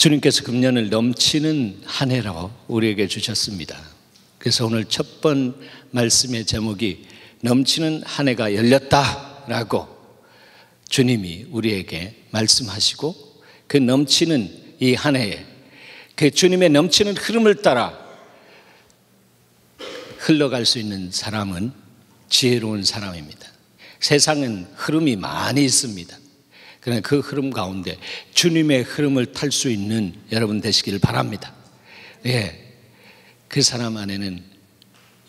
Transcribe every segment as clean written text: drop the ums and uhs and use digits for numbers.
주님께서 금년을 넘치는 한 해로 우리에게 주셨습니다. 그래서 오늘 첫 번 말씀의 제목이 넘치는 한 해가 열렸다라고 주님이 우리에게 말씀하시고, 그 넘치는 이 한 해에 그 주님의 넘치는 흐름을 따라 흘러갈 수 있는 사람은 지혜로운 사람입니다. 세상은 흐름이 많이 있습니다. 그러나 그 흐름 가운데 주님의 흐름을 탈 수 있는 여러분 되시길 바랍니다. 예, 그 사람 안에는,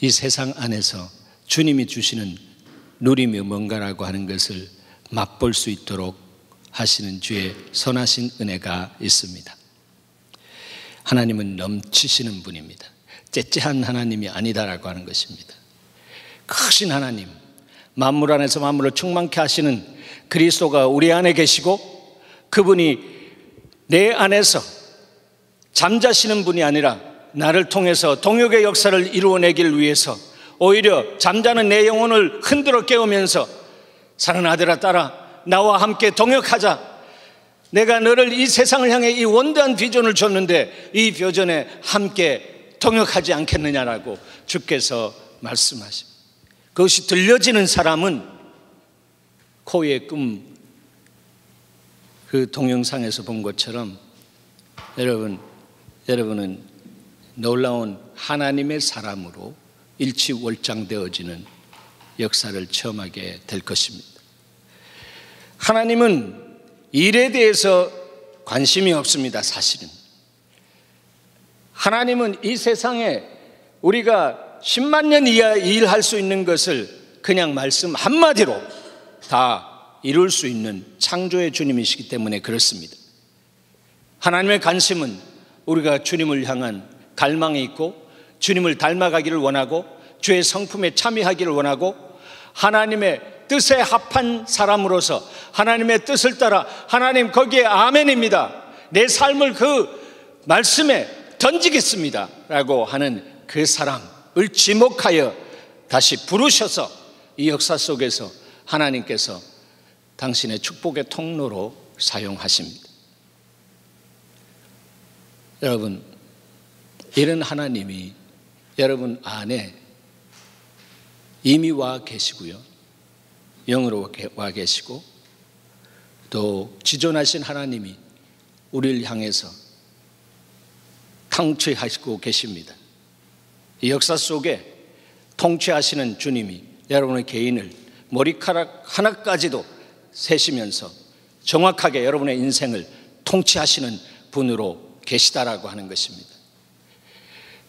이 세상 안에서 주님이 주시는 누림이 뭔가라고 하는 것을 맛볼 수 있도록 하시는 주의 선하신 은혜가 있습니다. 하나님은 넘치시는 분입니다. 째째한 하나님이 아니다라고 하는 것입니다. 크신 하나님, 만물 안에서 만물을 충만케 하시는 그리스도가 우리 안에 계시고, 그분이 내 안에서 잠자시는 분이 아니라 나를 통해서 동역의 역사를 이루어내길 위해서 오히려 잠자는 내 영혼을 흔들어 깨우면서 사랑하는 아들아 딸아, 나와 함께 동역하자. 내가 너를 이 세상을 향해 이 원대한 비전을 줬는데 이 비전에 함께 동역하지 않겠느냐라고 주께서 말씀하십니다. 그것이 들려지는 사람은 코의 꿈, 그 동영상에서 본 것처럼 여러분은 놀라운 하나님의 사람으로 일치월장되어지는 역사를 체험하게 될 것입니다. 하나님은 일에 대해서 관심이 없습니다. 사실은 하나님은 이 세상에 우리가 10만 년 이하 일할 수 있는 것을 그냥 말씀 한마디로 다 이룰 수 있는 창조의 주님이시기 때문에 그렇습니다. 하나님의 관심은 우리가 주님을 향한 갈망이 있고, 주님을 닮아가기를 원하고, 주의 성품에 참여하기를 원하고, 하나님의 뜻에 합한 사람으로서 하나님의 뜻을 따라, 하나님 거기에 아멘입니다, 내 삶을 그 말씀에 던지겠습니다 라고 하는 그 사람을 지목하여 다시 부르셔서 이 역사 속에서 하나님께서 당신의 축복의 통로로 사용하십니다. 여러분, 이런 하나님이 여러분 안에 이미 와 계시고요, 영으로 와 계시고, 또 지존하신 하나님이 우리를 향해서 통치하시고 계십니다. 이 역사 속에 통치하시는 주님이 여러분의 개인을 머리카락 하나까지도 세시면서 정확하게 여러분의 인생을 통치하시는 분으로 계시다라고 하는 것입니다.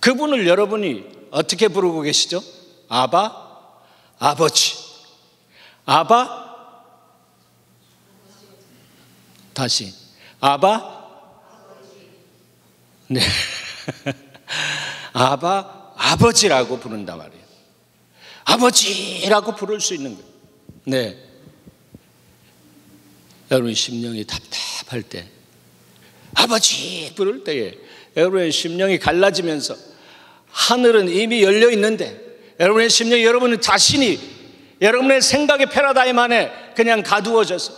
그분을 여러분이 어떻게 부르고 계시죠? 아바, 아버지. 아바, 다시 아바, 네, 아바, 아버지라고 부른단 말이에요. 아버지라고 부를 수 있는 거예요. 네, 여러분의 심령이 답답할 때, 아버지 부를 때에 여러분의 심령이 갈라지면서 하늘은 이미 열려 있는데 여러분의 심령이, 여러분은 자신이 여러분의 생각의 패러다임 안에 그냥 가두어져서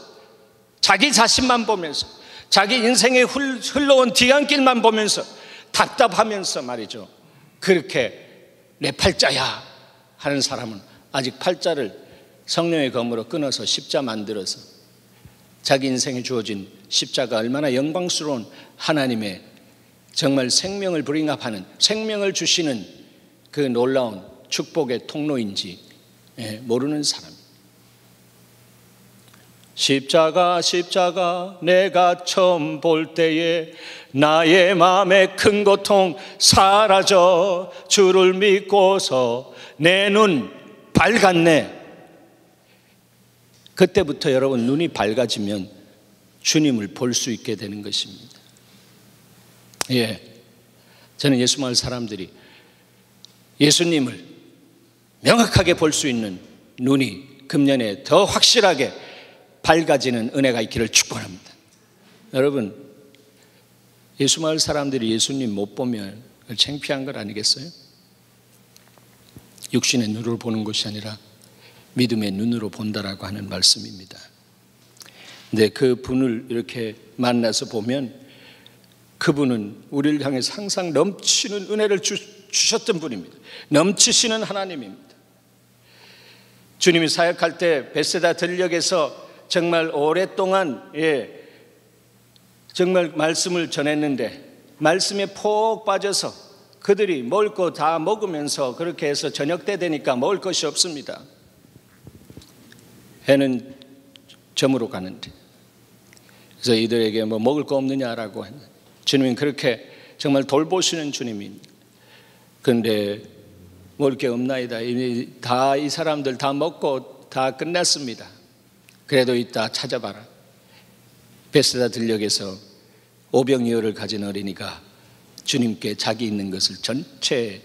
자기 자신만 보면서, 자기 인생에 흘러온 뒤안길만 보면서 답답하면서 말이죠, 그렇게 내 팔자야 하는 사람은 아직 팔자를 성령의 검으로 끊어서 십자 만들어서 자기 인생에 주어진 십자가 얼마나 영광스러운 하나님의 정말 생명을 브링업하는, 생명을 주시는 그 놀라운 축복의 통로인지 모르는 사람. 십자가 십자가 내가 처음 볼 때에 나의 마음의 큰 고통 사라져 주를 믿고서 내 눈 밝았네. 그때부터 여러분 눈이 밝아지면 주님을 볼 수 있게 되는 것입니다. 예, 저는 예수 마을 사람들이 예수님을 명확하게 볼 수 있는 눈이 금년에 더 확실하게 밝아지는 은혜가 있기를 축원합니다. 여러분, 예수 마을 사람들이 예수님 못 보면 창피한 것 아니겠어요? 육신의 눈으로 보는 것이 아니라 믿음의 눈으로 본다라고 하는 말씀입니다. 근데 그 분을 이렇게 만나서 보면 그분은 우리를 향해서 항상 넘치는 은혜를 주셨던 분입니다. 넘치시는 하나님입니다. 주님이 사역할 때 베세다 들녘에서 정말 오랫동안 정말 말씀을 전했는데 말씀에 푹 빠져서 그들이 먹을 거 다 먹으면서 그렇게 해서 저녁 때 되니까 먹을 것이 없습니다. 해는 저물어 가는데 그래서 이들에게 뭐 먹을 거 없느냐라고 했는데 주님은 그렇게 정말 돌보시는 주님입니다. 그런데 먹을 게 없나이다. 이미 다 이 사람들 다 먹고 다 끝났습니다. 그래도 이따 찾아봐라. 베세다 들녘에서 오병이어를 가진 어린이가 주님께 자기 있는 것을 전체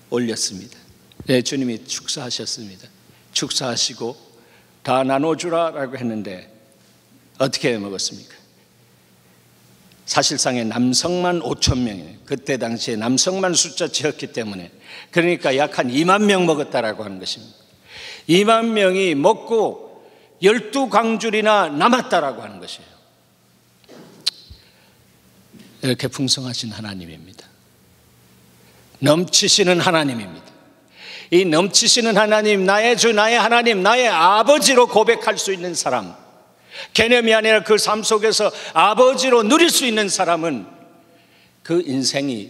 올렸습니다. 네, 주님이 축사하셨습니다. 축사하시고 다 나눠주라라고 했는데 어떻게 먹었습니까? 사실상의 남성만 5천 명이에요. 그때 당시에 남성만 숫자치였기 때문에 그러니까 약 한 2만 명 먹었다라고 하는 것입니다. 2만 명이 먹고 12광줄이나 남았다라고 하는 것이에요. 이렇게 풍성하신 하나님입니다. 넘치시는 하나님입니다. 이 넘치시는 하나님, 나의 주, 나의 하나님, 나의 아버지로 고백할 수 있는 사람, 개념이 아니라 그 삶 속에서 아버지로 누릴 수 있는 사람은 그 인생이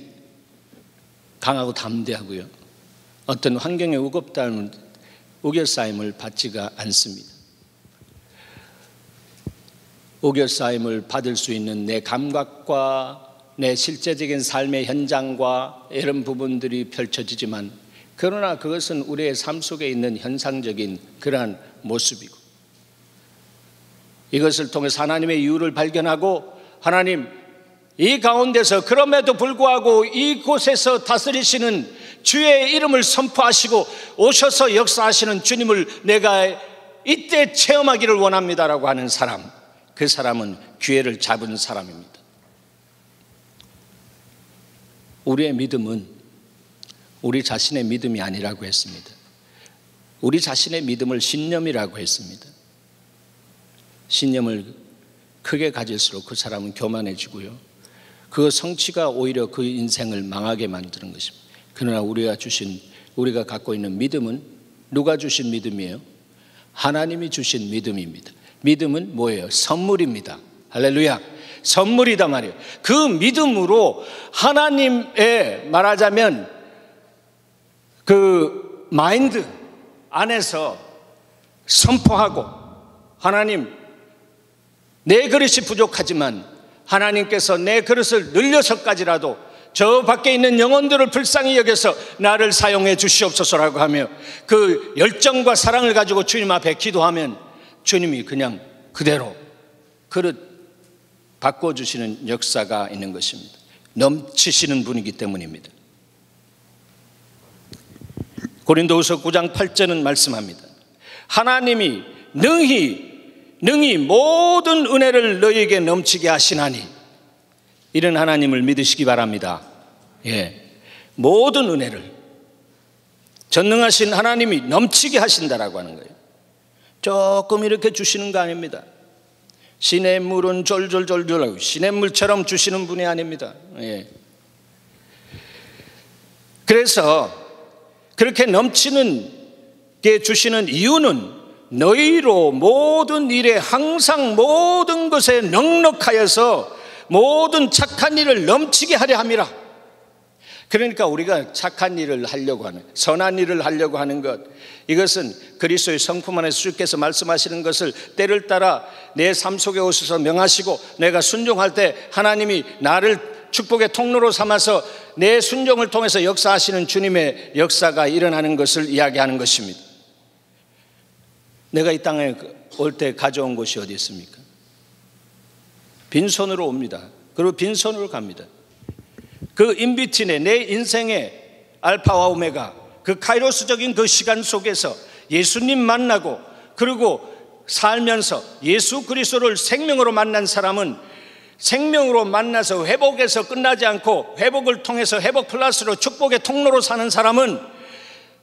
강하고 담대하고요, 어떤 환경에 우겁다는 우겨싸임을 받지가 않습니다. 우겨싸임을 받을 수 있는 내 감각과 내 실제적인 삶의 현장과 이런 부분들이 펼쳐지지만 그러나 그것은 우리의 삶 속에 있는 현상적인 그러한 모습이고 이것을 통해서 하나님의 이유를 발견하고 하나님 이 가운데서 그럼에도 불구하고 이곳에서 다스리시는 주의 이름을 선포하시고 오셔서 역사하시는 주님을 내가 이때 체험하기를 원합니다라고 하는 사람, 그 사람은 기회를 잡은 사람입니다. 우리의 믿음은 우리 자신의 믿음이 아니라고 했습니다. 우리 자신의 믿음을 신념이라고 했습니다. 신념을 크게 가질수록 그 사람은 교만해지고요, 그 성취가 오히려 그 인생을 망하게 만드는 것입니다. 그러나 우리가 갖고 있는 믿음은 누가 주신 믿음이에요? 하나님이 주신 믿음입니다. 믿음은 뭐예요? 선물입니다. 할렐루야. 선물이다 말이에요. 그 믿음으로 하나님의 말하자면 그 마인드 안에서 선포하고 하나님 내 그릇이 부족하지만 하나님께서 내 그릇을 늘려서까지라도 저 밖에 있는 영혼들을 불쌍히 여겨서 나를 사용해 주시옵소서라고 하며 그 열정과 사랑을 가지고 주님 앞에 기도하면 주님이 그냥 그대로 그릇 바꿔주시는 역사가 있는 것입니다. 넘치시는 분이기 때문입니다. 고린도후서 9장 8절은 말씀합니다. 하나님이 능히 모든 은혜를 너희에게 넘치게 하시나니, 이런 하나님을 믿으시기 바랍니다. 모든 은혜를 전능하신 하나님이 넘치게 하신다라고 하는 거예요. 조금 이렇게 주시는 거 아닙니다. 시냇물은 졸졸졸졸 시냇물처럼 주시는 분이 아닙니다. 그래서 그렇게 넘치는 게 주시는 이유는 너희로 모든 일에 항상 모든 것에 넉넉하여서 모든 착한 일을 넘치게 하려 함이라. 그러니까 우리가 착한 일을 하려고 하는, 선한 일을 하려고 하는 것, 이것은 그리스도의 성품 안에서 주께서 말씀하시는 것을 때를 따라 내 삶 속에 오셔서 명하시고 내가 순종할 때 하나님이 나를 축복의 통로로 삼아서 내 순종을 통해서 역사하시는 주님의 역사가 일어나는 것을 이야기하는 것입니다. 내가 이 땅에 올 때 가져온 것이 어디 있습니까? 빈손으로 옵니다. 그리고 빈손으로 갑니다. 그 인비트윈의 내 인생의 알파와 오메가, 그 카이로스적인 그 시간 속에서 예수님 만나고 그리고 살면서 예수 그리스도를 생명으로 만난 사람은 생명으로 만나서 회복에서 끝나지 않고 회복을 통해서 회복 플러스로 축복의 통로로 사는 사람은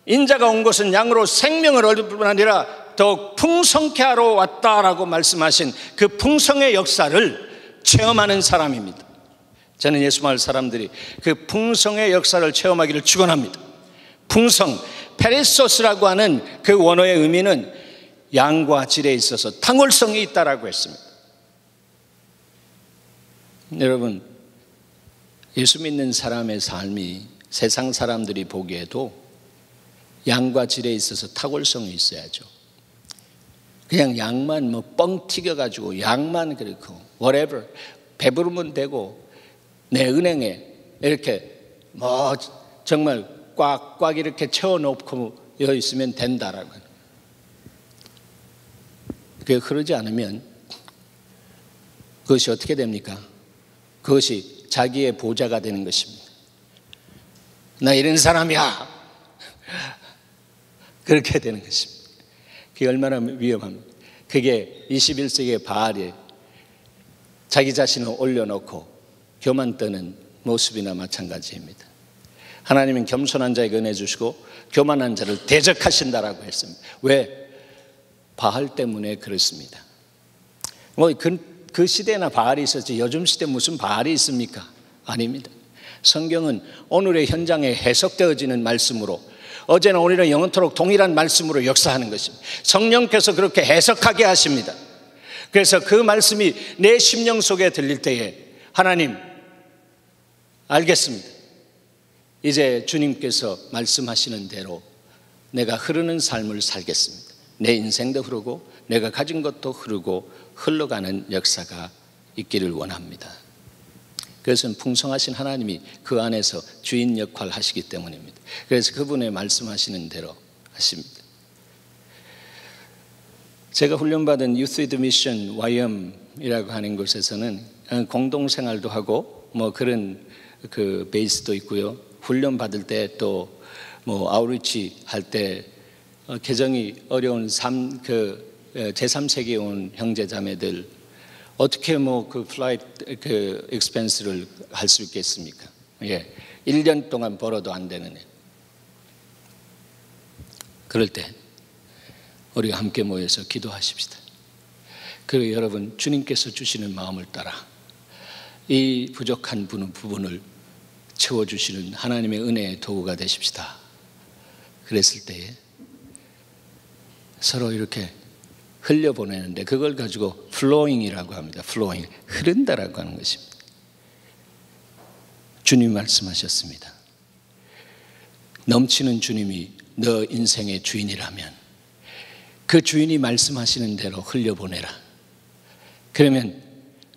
인자가 온 것은 양으로 생명을 얻을 뿐 아니라 더욱 풍성케 하러 왔다라고 말씀하신 그 풍성의 역사를 체험하는 사람입니다. 저는 예수 마을 사람들이 그 풍성의 역사를 체험하기를 축원합니다. 풍성, 페리소스라고 하는 그 원어의 의미는 양과 질에 있어서 탕월성이 있다라고 했습니다. 여러분, 예수 믿는 사람의 삶이 세상 사람들이 보기에도 양과 질에 있어서 탁월성이 있어야죠. 그냥 양만 뭐 뻥 튀겨가지고 양만 그렇고 whatever 배부르면 되고 내 은행에 이렇게 뭐 정말 꽉꽉 이렇게 채워놓고 있으면 된다라고. 그게 그러지 않으면 그것이 어떻게 됩니까? 그것이 자기의 보좌가 되는 것입니다. 나 이런 사람이야. 그렇게 되는 것입니다. 그게 얼마나 위험합니까? 그게 21세기의 바알이 자기 자신을 올려놓고 교만 떠는 모습이나 마찬가지입니다. 하나님은 겸손한 자에게 은혜 주시고 교만한 자를 대적하신다라고 했습니다. 왜? 바알 때문에 그렇습니다. 뭐 그 시대나 바알이 있었지 요즘 시대 무슨 바알이 있습니까? 아닙니다. 성경은 오늘의 현장에 해석되어지는 말씀으로 어제나 오늘은 영원토록 동일한 말씀으로 역사하는 것입니다. 성령께서 그렇게 해석하게 하십니다. 그래서 그 말씀이 내 심령 속에 들릴 때에 하나님 알겠습니다. 이제 주님께서 말씀하시는 대로 내가 흐르는 삶을 살겠습니다. 내 인생도 흐르고 내가 가진 것도 흐르고 흘러가는 역사가 있기를 원합니다. 그것은 풍성하신 하나님이 그 안에서 주인 역할을 하시기 때문입니다. 그래서 그분의 말씀하시는 대로 하십니다. 제가 훈련받은 Youth with Mission YM이라고 하는 곳에서는 공동생활도 하고 뭐 그런 그 베이스도 있고요. 훈련 받을 때 또 뭐 아우리치 할 때 개정이 어려운 제3세계에 온 형제 자매들 어떻게 뭐 그 플라이트 그 익스펜스를 할 수 있겠습니까? 예. 1년 동안 벌어도 안 되는 애. 그럴 때 우리가 함께 모여서 기도하십시다. 그리고 여러분 주님께서 주시는 마음을 따라 이 부족한 부분을 채워주시는 하나님의 은혜의 도구가 되십시다. 그랬을 때에 서로 이렇게 흘려보내는데 그걸 가지고 flowing이라고 합니다. flowing, 흐른다라고 하는 것입니다. 주님 말씀하셨습니다. 넘치는 주님이 너 인생의 주인이라면 그 주인이 말씀하시는 대로 흘려보내라. 그러면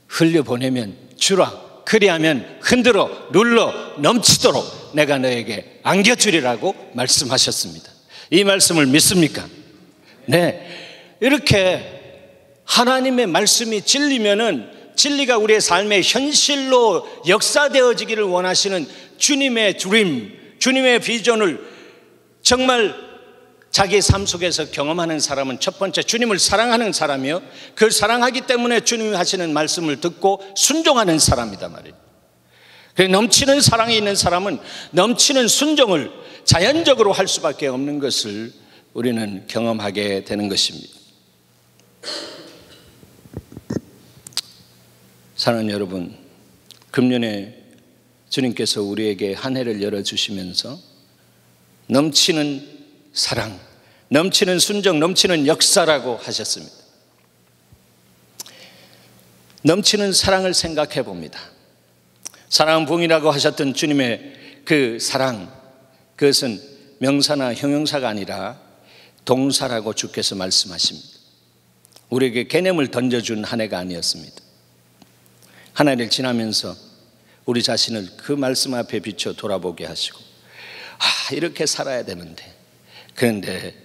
흘려보내면 주라. 그리하면 흔들어 눌러 넘치도록 내가 너에게 안겨주리라고 말씀하셨습니다. 이 말씀을 믿습니까? 네. 이렇게 하나님의 말씀이 진리면은 진리가 우리의 삶의 현실로 역사되어지기를 원하시는 주님의 드림, 주님의 비전을 정말 자기의 삶 속에서 경험하는 사람은 첫 번째 주님을 사랑하는 사람이요. 그 사랑하기 때문에 주님이 하시는 말씀을 듣고 순종하는 사람이다 말이에요. 넘치는 사랑이 있는 사람은 넘치는 순종을 자연적으로 할 수밖에 없는 것을 우리는 경험하게 되는 것입니다. 사랑하는 여러분, 금년에 주님께서 우리에게 한 해를 열어주시면서 넘치는 사랑, 넘치는 순종, 넘치는 역사라고 하셨습니다. 넘치는 사랑을 생각해 봅니다. 사랑은 봉이라고 하셨던 주님의 그 사랑, 그것은 명사나 형용사가 아니라 동사라고 주께서 말씀하십니다. 우리에게 개념을 던져준 한 해가 아니었습니다. 한 해를 지나면서 우리 자신을 그 말씀 앞에 비춰 돌아보게 하시고 이렇게 살아야 되는데, 그런데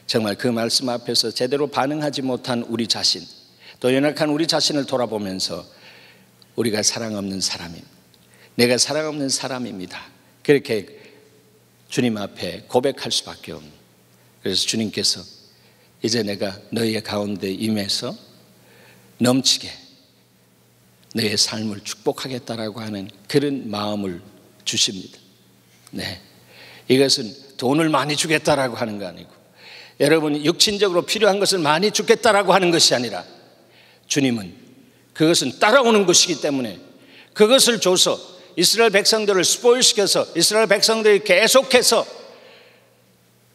정말 그 말씀 앞에서 제대로 반응하지 못한 우리 자신, 또 연약한 우리 자신을 돌아보면서 우리가 사랑 없는 사람입니다. 내가 사랑 없는 사람입니다. 그렇게 주님 앞에 고백할 수밖에 없는. 그래서 주님께서 이제 내가 너희의 가운데 임해서 넘치게 너의 삶을 축복하겠다라고 하는 그런 마음을 주십니다. 네, 이것은 돈을 많이 주겠다라고 하는 거 아니고, 여러분이 육신적으로 필요한 것을 많이 주겠다라고 하는 것이 아니라, 주님은 그것은 따라오는 것이기 때문에 그것을 줘서 이스라엘 백성들을 스포일시켜서 이스라엘 백성들이 계속해서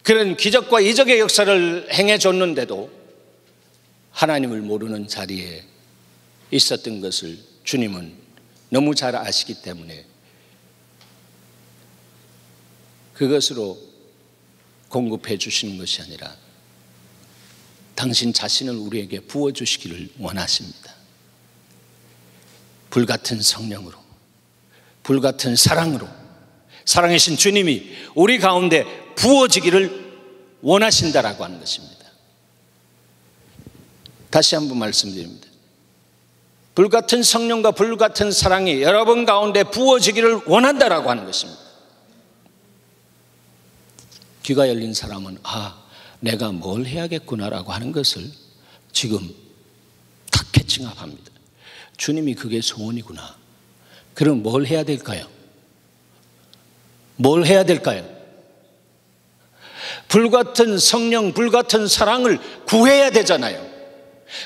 그런 기적과 이적의 역사를 행해줬는데도 하나님을 모르는 자리에 있었던 것을 주님은 너무 잘 아시기 때문에 그것으로 공급해 주시는 것이 아니라 당신 자신을 우리에게 부어주시기를 원하십니다. 불같은 성령으로, 불같은 사랑으로 사랑이신 주님이 우리 가운데 부어지기를 원하신다라고 하는 것입니다. 다시 한번 말씀드립니다. 불같은 성령과 불같은 사랑이 여러분 가운데 부어지기를 원한다라고 하는 것입니다. 귀가 열린 사람은 내가 뭘 해야겠구나라고 하는 것을 지금 탁 캐칭합니다. 주님이 그게 소원이구나. 그럼 뭘 해야 될까요? 뭘 해야 될까요? 불같은 성령, 불같은 사랑을 구해야 되잖아요.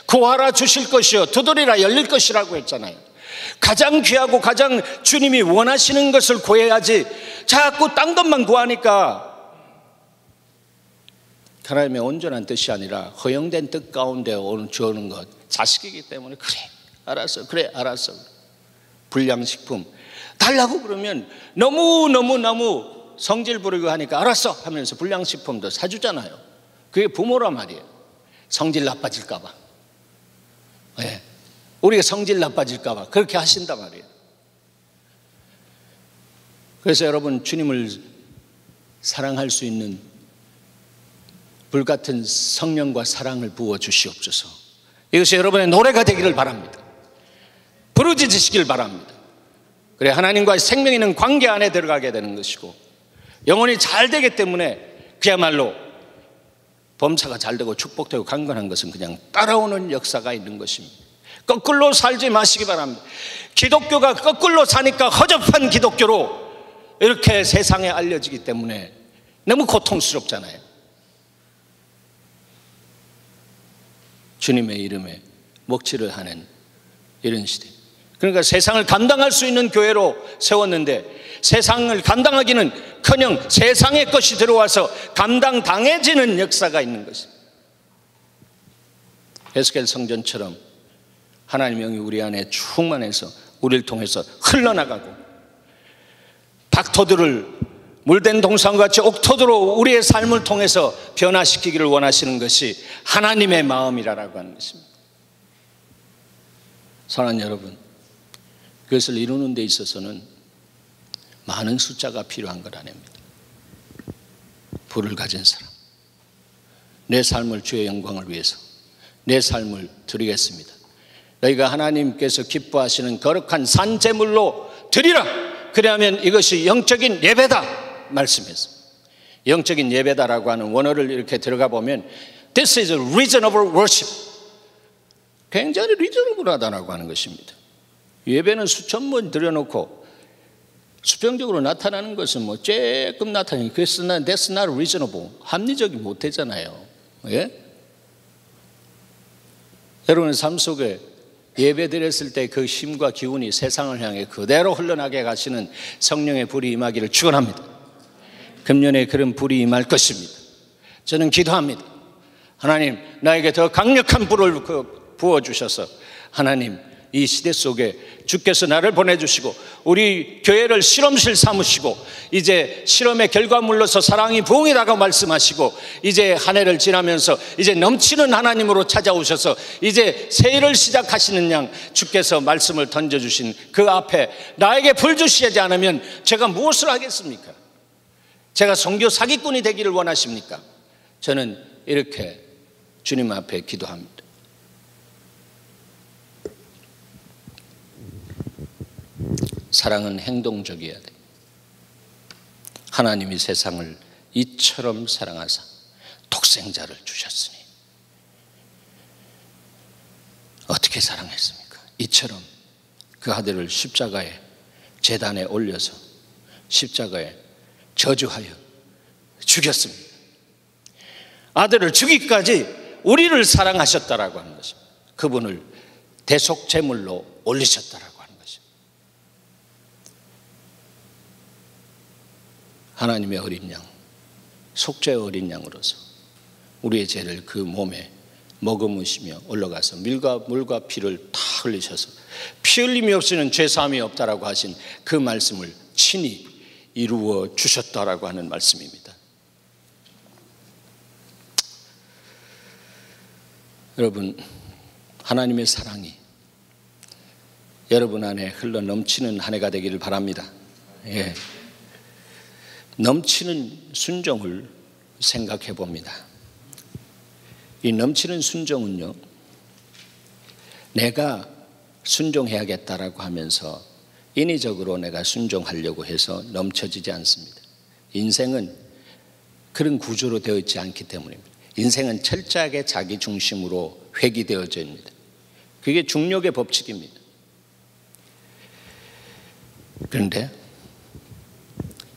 구하라 주실 것이요 두드리라 열릴 것이라고 했잖아요. 가장 귀하고 가장 주님이 원하시는 것을 구해야지 자꾸 딴 것만 구하니까 하나님의 온전한 뜻이 아니라 허용된 뜻 가운데 주어는 것, 자식이기 때문에 그래 알았어 불량식품 달라고 그러면 너무 성질 부리고 하니까 알았어 하면서 불량식품도 사주잖아요. 그게 부모란 말이에요. 성질 나빠질까 봐. 네. 우리가 성질 나빠질까 봐 그렇게 하신단 말이에요. 그래서 여러분 주님을 사랑할 수 있는 불같은 성령과 사랑을 부어 주시옵소서. 이것이 여러분의 노래가 되기를 바랍니다. 부르짖으시길 바랍니다. 그래 하나님과의 생명 있는 관계 안에 들어가게 되는 것이고 영혼이 잘 되기 때문에 그야말로 범사가 잘 되고 축복되고 강건한 것은 그냥 따라오는 역사가 있는 것입니다. 거꾸로 살지 마시기 바랍니다. 기독교가 거꾸로 사니까 허접한 기독교로 이렇게 세상에 알려지기 때문에 너무 고통스럽잖아요. 주님의 이름에 먹칠을 하는 이런 시대. 그러니까 세상을 감당할 수 있는 교회로 세웠는데 세상을 감당하기는커녕 세상의 것이 들어와서 감당당해지는 역사가 있는 것입니다. 에스겔 성전처럼 하나님의 영이 우리 안에 충만해서 우리를 통해서 흘러나가고 닥터들을 물된 동산과 같이 옥토도로 우리의 삶을 통해서 변화시키기를 원하시는 것이 하나님의 마음이라고 하는 것입니다. 사랑하는 여러분, 그것을 이루는 데 있어서는 많은 숫자가 필요한 것 아닙니다. 불을 가진 사람, 내 삶을 주의 영광을 위해서 내 삶을 드리겠습니다. 너희가 하나님께서 기뻐하시는 거룩한 산제물로 드리라. 그러면 이것이 영적인 예배다 말씀했습니다. 영적인 예배다라고 하는 원어를 이렇게 들어가 보면 This is a reasonable worship. 굉장히 리저너블하다라고 하는 것입니다. 예배는 수천 번 드려놓고 수평적으로 나타나는 것은 조금 나타나니 That's not reasonable. 합리적이 못되잖아요. 예? 여러분의 삶 속에 예배 드렸을 때 그 힘과 기운이 세상을 향해 그대로 흘러나게 가시는 성령의 불이 임하기를 축원합니다. 금년에 그런 불이 임할 것입니다. 저는 기도합니다. 하나님 나에게 더 강력한 불을 부어주셔서 하나님 이 시대 속에 주께서 나를 보내주시고 우리 교회를 실험실 삼으시고 이제 실험의 결과물로서 사랑이 부흥이라고 말씀하시고 이제 한 해를 지나면서 이제 넘치는 하나님으로 찾아오셔서 이제 새해를 시작하시는 양 주께서 말씀을 던져주신 그 앞에 나에게 불 주시지 않으면 제가 무엇을 하겠습니까? 제가 선교 사기꾼이 되기를 원하십니까? 저는 이렇게 주님 앞에 기도합니다. 사랑은 행동적이어야 돼. 하나님이 세상을 이처럼 사랑하사 독생자를 주셨으니 어떻게 사랑했습니까? 이처럼 그 아들을 십자가에 제단에 올려서 십자가에 저주하여 죽였습니다. 아들을 죽이기까지 우리를 사랑하셨다라고 하는 것입니다. 그분을 대속제물로 올리셨다라고 하는 것입니다. 하나님의 어린 양, 속죄의 어린 양으로서 우리의 죄를 그 몸에 머금으시며 올라가서 물과 피를 다 흘리셔서 피 흘림이 없이는 죄 사함이 없다라고 하신 그 말씀을 친히 이루어 주셨다라고 하는 말씀입니다. 여러분, 하나님의 사랑이 여러분 안에 흘러 넘치는 한 해가 되기를 바랍니다. 예. 넘치는 순종을 생각해 봅니다. 이 넘치는 순종은요, 내가 순종해야겠다라고 하면서 인위적으로 내가 순종하려고 해서 넘쳐지지 않습니다. 인생은 그런 구조로 되어 있지 않기 때문입니다. 인생은 철저하게 자기 중심으로 회귀되어져 있습니다. 그게 중력의 법칙입니다. 그런데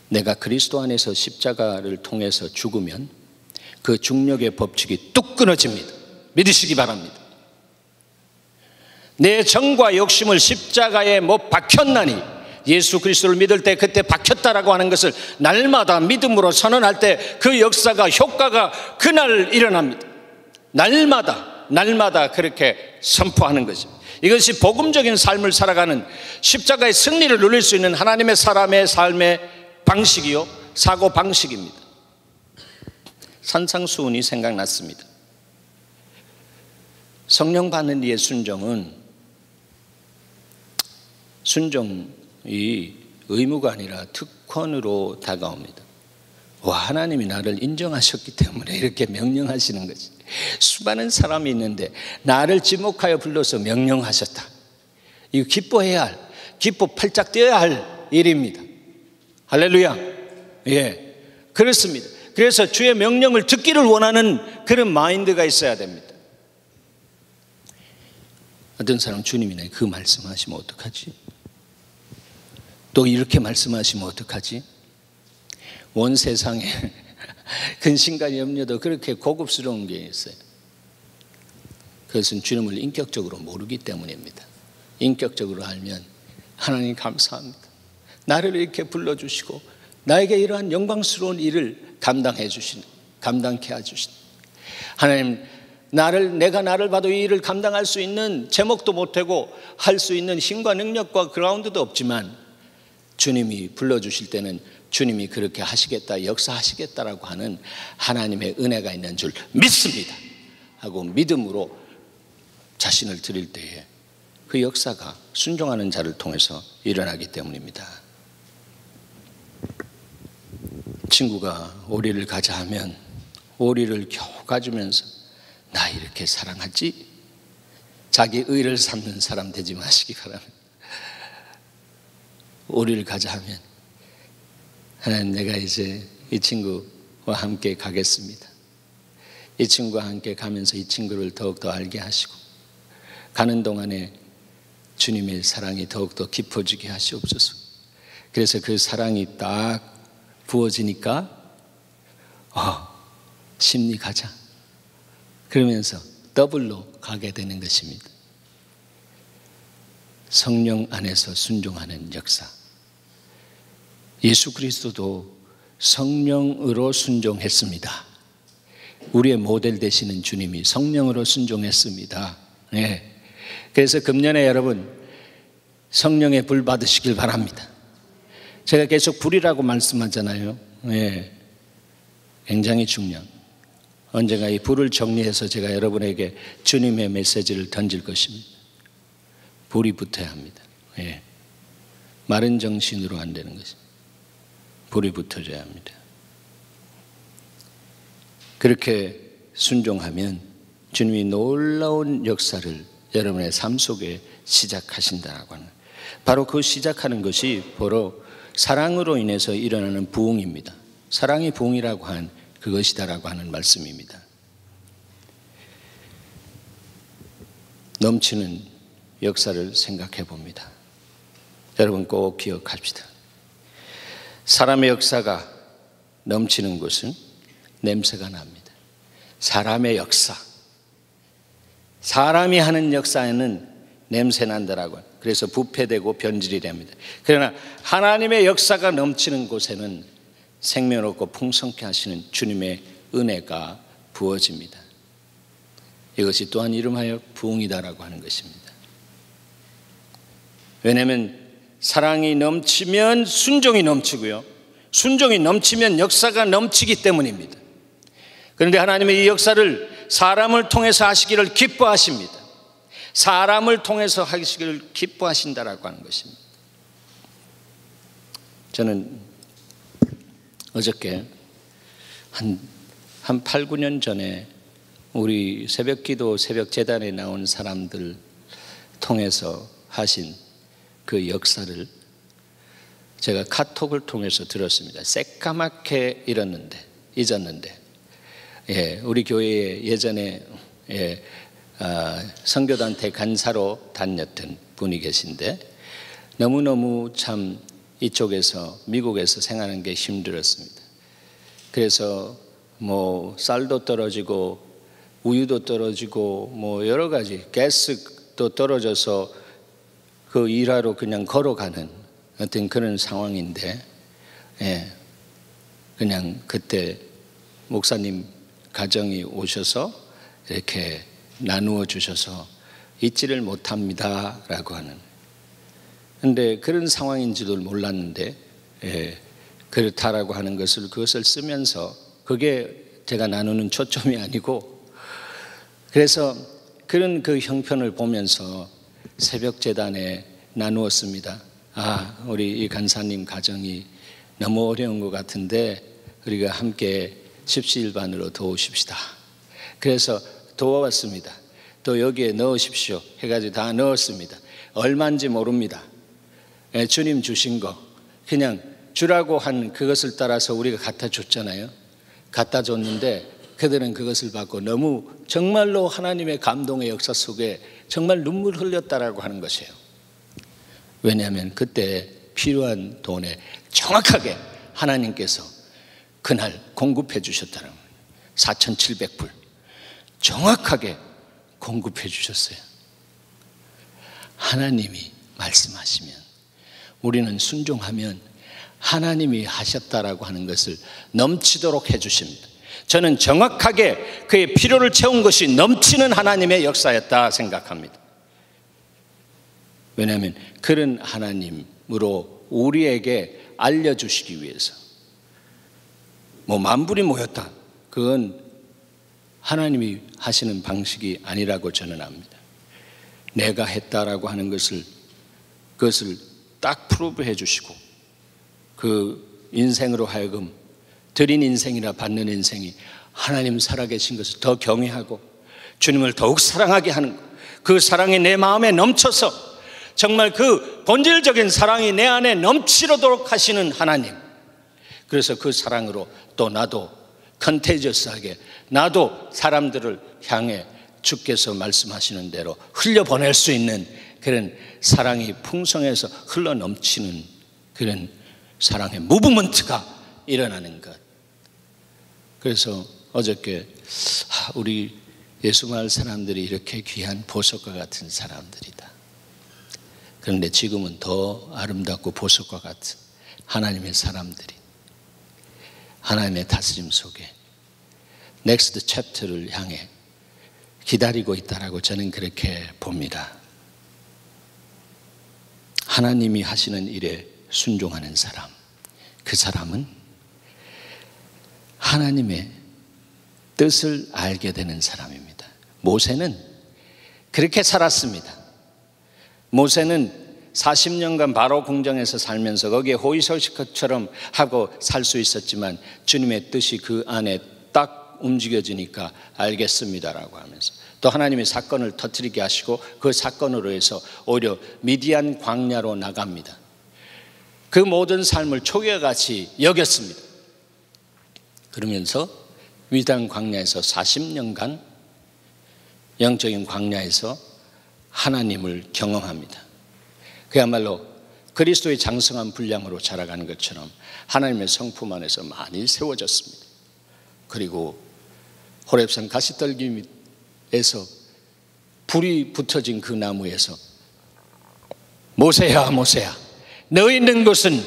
내가 그리스도 안에서 십자가를 통해서 죽으면 그 중력의 법칙이 뚝 끊어집니다. 믿으시기 바랍니다. 내 정과 욕심을 십자가에 못 박혔나니, 예수 그리스도를 믿을 때 그때 박혔다라고 하는 것을 날마다 믿음으로 선언할 때 그 역사가, 효과가 그날 일어납니다. 날마다 그렇게 선포하는 것입니다. 이것이 복음적인 삶을 살아가는, 십자가의 승리를 누릴 수 있는 하나님의 사람의 삶의 방식이요, 사고 방식입니다. 산상수훈이 생각났습니다. 성령 받는 이의 순종이 의무가 아니라 특권으로 다가옵니다. 하나님이 나를 인정하셨기 때문에 이렇게 명령하시는 거지. 수많은 사람이 있는데 나를 지목하여 불러서 명령하셨다. 이거 기뻐해야 할, 기뻐 팔짝 뛰어야 할 일입니다. 할렐루야. 예, 그렇습니다. 그래서 주의 명령을 듣기를 원하는 그런 마인드가 있어야 됩니다. 어떤 사람 주님이 그 말씀하시면 어떡하지? 또 이렇게 말씀하시면 어떡하지? 온 세상에 근심과 염려도 그렇게 고급스러운 게 있어요. 그것은 주님을 인격적으로 모르기 때문입니다. 인격적으로 알면 하나님 감사합니다. 나를 이렇게 불러주시고 나에게 이러한 영광스러운 일을 감당케 해주신 하나님, 내가 나를 봐도 이 일을 감당할 수 있는 제목도 못하고 할 수 있는 힘과 능력과 그라운드도 없지만 주님이 불러주실 때는 주님이 그렇게 하시겠다, 역사하시겠다라고 하는 하나님의 은혜가 있는 줄 믿습니다 하고 믿음으로 자신을 드릴 때에 그 역사가 순종하는 자를 통해서 일어나기 때문입니다. 친구가 오리를 가자 하면 오리를 겨우 가주면서 나 이렇게 사랑하지? 자기 의를 삼는 사람 되지 마시기 바랍니다. 오리를 가자 하면 하나님, 내가 이제 이 친구와 함께 가겠습니다. 이 친구와 함께 가면서 이 친구를 더욱더 알게 하시고 가는 동안에 주님의 사랑이 더욱더 깊어지게 하시옵소서. 그래서 그 사랑이 딱 부어지니까 심리 가자 그러면서 더블로 가게 되는 것입니다. 성령 안에서 순종하는 역사. 예수 그리스도도 성령으로 순종했습니다. 우리의 모델 되시는 주님이 성령으로 순종했습니다. 네. 그래서 금년에 여러분 성령의 불 받으시길 바랍니다. 제가 계속 불이라고 말씀하잖아요. 네. 굉장히 중요한, 언젠가 이 불을 정리해서 제가 여러분에게 주님의 메시지를 던질 것입니다. 불이 붙어야 합니다. 네. 마른 정신으로 안 되는 것입니다. 불이 붙어줘야 합니다. 그렇게 순종하면 주님이 놀라운 역사를 여러분의 삶 속에 시작하신다라고 하는, 바로 그 시작하는 것이 바로 사랑으로 인해서 일어나는 부흥입니다. 사랑이 부흥이라고 한 그것이다라고 하는 말씀입니다. 넘치는 역사를 생각해 봅니다. 여러분 꼭 기억합시다. 사람의 역사가 넘치는 곳은 냄새가 납니다. 사람의 역사, 사람이 하는 역사에는 냄새 난다라고, 그래서 부패되고 변질이 됩니다. 그러나 하나님의 역사가 넘치는 곳에는 생명 없고 풍성케 하시는 주님의 은혜가 부어집니다. 이것이 또한 이름하여 부흥이다라고 하는 것입니다. 왜냐하면 사랑이 넘치면 순종이 넘치고요, 순종이 넘치면 역사가 넘치기 때문입니다. 그런데 하나님의 이 역사를 사람을 통해서 하시기를 기뻐하십니다. 사람을 통해서 하시기를 기뻐하신다라고 하는 것입니다. 저는 어저께 한 8, 9년 전에 우리 새벽기도 새벽재단에 나온 사람들 통해서 하신 그 역사를 제가 카톡을 통해서 들었습니다. 새까맣게 잊었는데 우리 교회에 예전에 선교단체 간사로 다녔던 분이 계신데 너무너무 참 이쪽에서 미국에서 생활하는 게 힘들었습니다. 그래서 뭐 쌀도 떨어지고 우유도 떨어지고 뭐 여러 가지 가스도 떨어져서 그 일하러 그냥 걸어가는 어떤 그런 상황인데 그냥 그때 목사님 가정이 오셔서 이렇게 나누어 주셔서 잊지를 못합니다 라고 하는, 근데 그런 상황인지도 몰랐는데 그렇다라고 하는 그것을 쓰면서 그게 제가 나누는 초점이 아니고, 그래서 그런 그 형편을 보면서 새벽재단에 나누었습니다. 우리 이 간사님 가정이 너무 어려운 것 같은데 우리가 함께 십시일반으로 도우십시다. 그래서 도와왔습니다. 또 여기에 넣으십시오 해가지고 다 넣었습니다. 얼마인지 모릅니다. 주님 주신 거 그냥 주라고 한 그것을 따라서 우리가 갖다 줬잖아요. 갖다 줬는데 그들은 그것을 받고 너무 정말로 하나님의 감동의 역사 속에 정말 눈물 흘렸다라고 하는 것이에요. 왜냐하면 그때 필요한 돈에 정확하게 하나님께서 그날 공급해 주셨다는 거예요. 4,700불 정확하게 공급해 주셨어요. 하나님이 말씀하시면 우리는 순종하면 하나님이 하셨다라고 하는 것을 넘치도록 해 주십니다. 저는 정확하게 그의 필요를 채운 것이 넘치는 하나님의 역사였다 생각합니다. 왜냐하면 그런 하나님으로 우리에게 알려주시기 위해서 뭐 만불이 모였다, 그건 하나님이 하시는 방식이 아니라고 저는 압니다. 내가 했다라고 하는 그것을 딱 프루브해 주시고 그 인생으로 하여금 드린 인생이나 받는 인생이 하나님 살아계신 것을 더 경외하고 주님을 더욱 사랑하게 하는 것, 그 사랑이 내 마음에 넘쳐서 정말 그 본질적인 사랑이 내 안에 넘치도록 하시는 하나님, 그래서 그 사랑으로 또 나도 컨테이저스하게 나도 사람들을 향해 주께서 말씀하시는 대로 흘려보낼 수 있는 그런 사랑이 풍성해서 흘러넘치는 그런 사랑의 무브먼트가 일어나는 것. 그래서 어저께 우리 예수마을 사람들이 이렇게 귀한 보석과 같은 사람들이다. 그런데 지금은 더 아름답고 보석과 같은 하나님의 사람들이 하나님의 다스림 속에 넥스트 챕터를 향해 기다리고 있다라고 저는 그렇게 봅니다. 하나님이 하시는 일에 순종하는 사람, 그 사람은 하나님의 뜻을 알게 되는 사람입니다. 모세는 그렇게 살았습니다. 모세는 40년간 바로 궁정에서 살면서 거기에 호의소식처럼 하고 살 수 있었지만 주님의 뜻이 그 안에 딱 움직여지니까 알겠습니다라고 하면서 또 하나님의 사건을 터뜨리게 하시고 그 사건으로 해서 오히려 미디안 광야로 나갑니다. 그 모든 삶을 초계같이 여겼습니다. 그러면서 미디안 광야에서 40년간 영적인 광야에서 하나님을 경험합니다. 그야말로 그리스도의 장성한 분량으로 자라가는 것처럼 하나님의 성품 안에서 많이 세워졌습니다. 그리고 호렙산 가시떨기에서 불이 붙어진 그 나무에서 모세야 모세야, 너 있는 곳은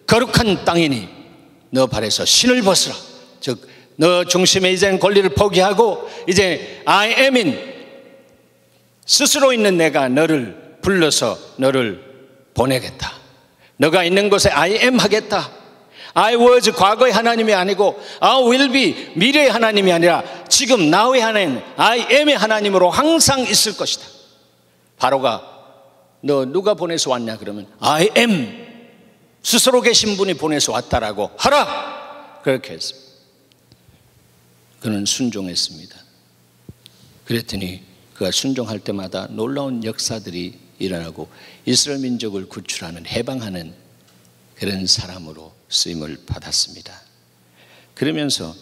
거룩한 땅이니 너 발에서 신을 벗으라. 즉 너 중심에 이제는 권리를 포기하고 이제 I am인 스스로 있는 내가 너를 불러서 너를 보내겠다. 너가 있는 곳에 I am 하겠다. I was 과거의 하나님이 아니고 I will be 미래의 하나님이 아니라 지금 now의 하나님 I am의 하나님으로 항상 있을 것이다. 바로가 너 누가 보내서 왔냐 그러면 I am 스스로 계신 분이 보내서 왔다라고 하라. 그렇게 했습니다. 그는 순종했습니다. 그랬더니 그가 순종할 때마다 놀라운 역사들이 일어나고 이스라엘 민족을 구출하는 해방하는 그런 사람으로 쓰임을 받았습니다. 그러면서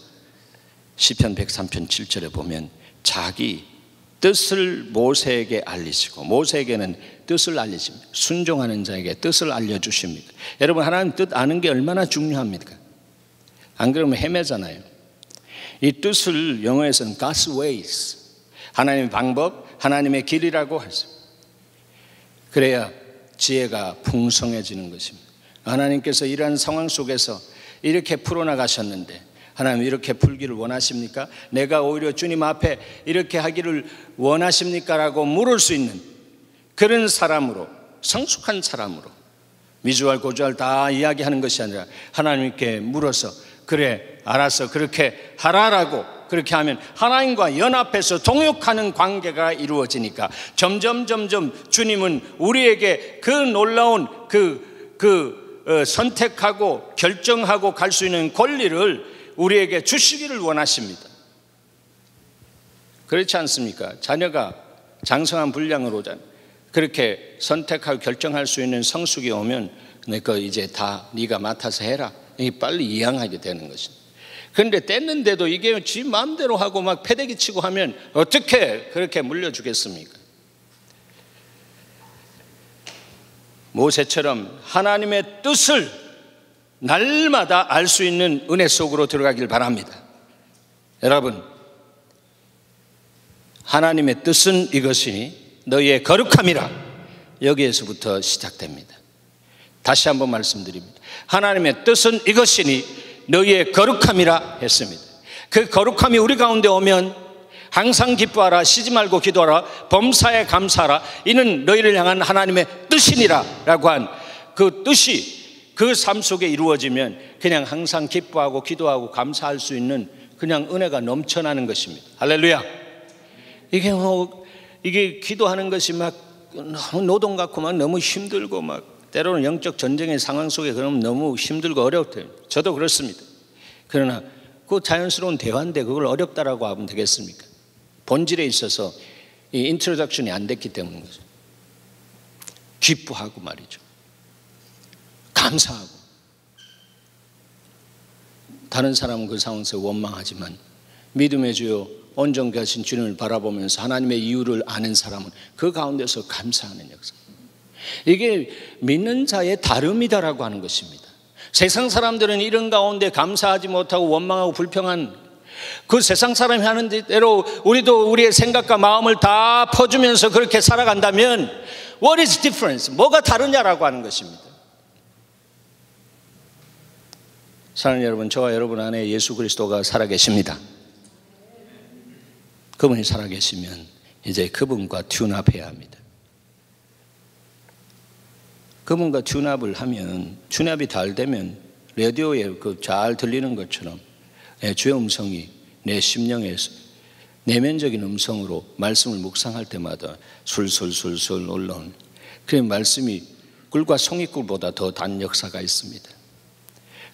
시편 103편 7절에 보면 자기 뜻을 모세에게 알리시고 모세에게는 뜻을 알리십니다. 순종하는 자에게 뜻을 알려주십니다. 여러분 하나님 뜻 아는 게 얼마나 중요합니까? 안 그러면 헤매잖아요. 이 뜻을 영어에서는 God's ways, 하나님의 방법, 하나님의 길이라고 하죠. 그래야 지혜가 풍성해지는 것입니다. 하나님께서 이러한 상황 속에서 이렇게 풀어나가셨는데 하나님 이렇게 풀기를 원하십니까? 내가 오히려 주님 앞에 이렇게 하기를 원하십니까? 라고 물을 수 있는 그런 사람으로, 성숙한 사람으로 미주알 고주알 다 이야기하는 것이 아니라 하나님께 물어서 그래 알았어 그렇게 하라라고 그렇게 하면 하나님과 연합해서 동역하는 관계가 이루어지니까 점점 주님은 우리에게 그 놀라운 선택하고 결정하고 갈 수 있는 권리를 우리에게 주시기를 원하십니다. 그렇지 않습니까? 자녀가 장성한 분량으로 그렇게 선택하고 결정할 수 있는 성숙이 오면 내가 이제 다 네가 맡아서 해라. 이게 빨리 이양하게 되는 것입니다. 그런데 뗐는데도 이게 지 마음대로 하고 막 패대기 치고 하면 어떻게 그렇게 물려주겠습니까? 모세처럼 하나님의 뜻을 날마다 알 수 있는 은혜 속으로 들어가길 바랍니다. 여러분, 하나님의 뜻은 이것이니 너희의 거룩함이라. 여기에서부터 시작됩니다. 다시 한번 말씀드립니다. 하나님의 뜻은 이것이니 너희의 거룩함이라 했습니다. 그 거룩함이 우리 가운데 오면 항상 기뻐하라, 쉬지 말고 기도하라, 범사에 감사하라, 이는 너희를 향한 하나님의 뜻이니라 라고 한 그 뜻이 그 삶 속에 이루어지면 그냥 항상 기뻐하고 기도하고 감사할 수 있는 그냥 은혜가 넘쳐나는 것입니다. 할렐루야. 이게 기도하는 것이 막 너무 노동 같고 막 너무 힘들고 막 때로는 영적 전쟁의 상황 속에 그러면 너무 힘들고 어렵대요. 저도 그렇습니다. 그러나 그 자연스러운 대화인데 그걸 어렵다라고 하면 되겠습니까? 본질에 있어서 이 인트로덕션이 안 됐기 때문인 거죠. 기뻐하고 말이죠. 감사하고. 다른 사람은 그 상황에서 원망하지만 믿음의 주요 온전케 하신 주님을 바라보면서 하나님의 이유를 아는 사람은 그 가운데서 감사하는 역사. 이게 믿는 자의 다름이다라고 하는 것입니다. 세상 사람들은 이런 가운데 감사하지 못하고 원망하고 불평한 그 세상 사람이 하는 대로 우리도 우리의 생각과 마음을 다 퍼주면서 그렇게 살아간다면 What is difference? 뭐가 다르냐라고 하는 것입니다. 사랑하는 여러분, 저와 여러분 안에 예수 그리스도가 살아계십니다. 그분이 살아계시면 이제 그분과 튜납해야 합니다. 그분과 튜납을 하면, 튜납이 잘 되면 라디오에 잘 들리는 것처럼 주의 음성이 내 심령에서 내면적인 음성으로 말씀을 묵상할 때마다 술술술술 올라오는 그 말씀이 꿀과 송이꿀보다 더 단 역사가 있습니다.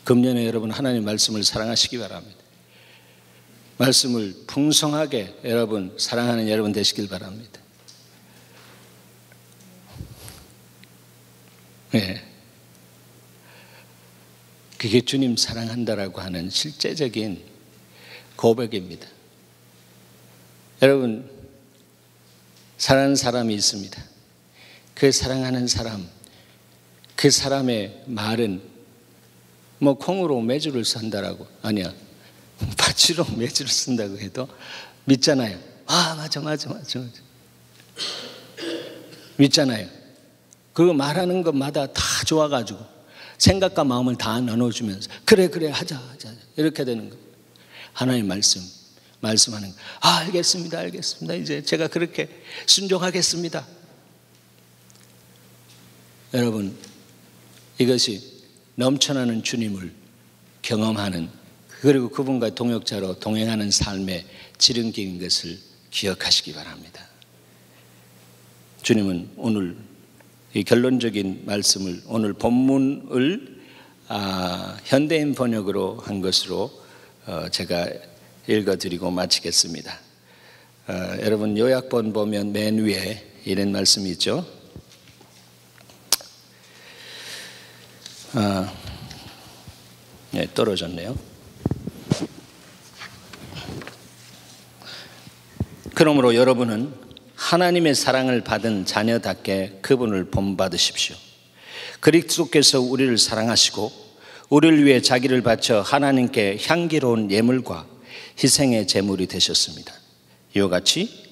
금년에 여러분 하나님 말씀을 사랑하시기 바랍니다. 말씀을 풍성하게 여러분 사랑하는 여러분 되시길 바랍니다. 네. 그게 주님 사랑한다라고 하는 실제적인 고백입니다. 여러분, 사랑하는 사람이 있습니다. 그 사랑하는 사람, 그 사람의 말은 뭐 콩으로 매주를 쓴다라고, 아니야, 바치로 매주를 쓴다고 해도 믿잖아요. 아, 맞아. 믿잖아요. 그거 말하는 것마다 다 좋아가지고 생각과 마음을 다 나눠주면서 그래 하자 이렇게 되는 거예요. 하나님 말씀하는 거예요. 알겠습니다. 이제 제가 그렇게 순종하겠습니다. 여러분, 이것이 넘쳐나는 주님을 경험하는, 그리고 그분과 동역자로 동행하는 삶의 지름길인 것을 기억하시기 바랍니다. 주님은 오늘 이 결론적인 말씀을, 오늘 본문을 현대인 번역으로 한 것으로 제가 읽어드리고 마치겠습니다. 여러분, 요약본 보면 맨 위에 이런 말씀이 있죠. 네, 떨어졌네요. 그러므로 여러분은 하나님의 사랑을 받은 자녀답게 그분을 본받으십시오. 그리스도께서 우리를 사랑하시고 우리를 위해 자기를 바쳐 하나님께 향기로운 예물과 희생의 제물이 되셨습니다. 이와 같이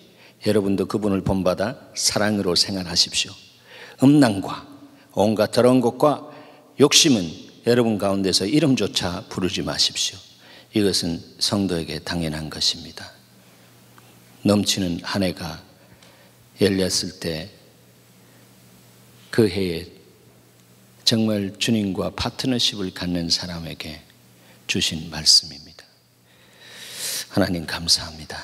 여러분도 그분을 본받아 사랑으로 생활하십시오. 음란과 온갖 더러운 것과 욕심은 여러분 가운데서 이름조차 부르지 마십시오. 이것은 성도에게 당연한 것입니다. 넘치는 한 해가 열렸을 때 그 해에 정말 주님과 파트너십을 갖는 사람에게 주신 말씀입니다. 하나님 감사합니다.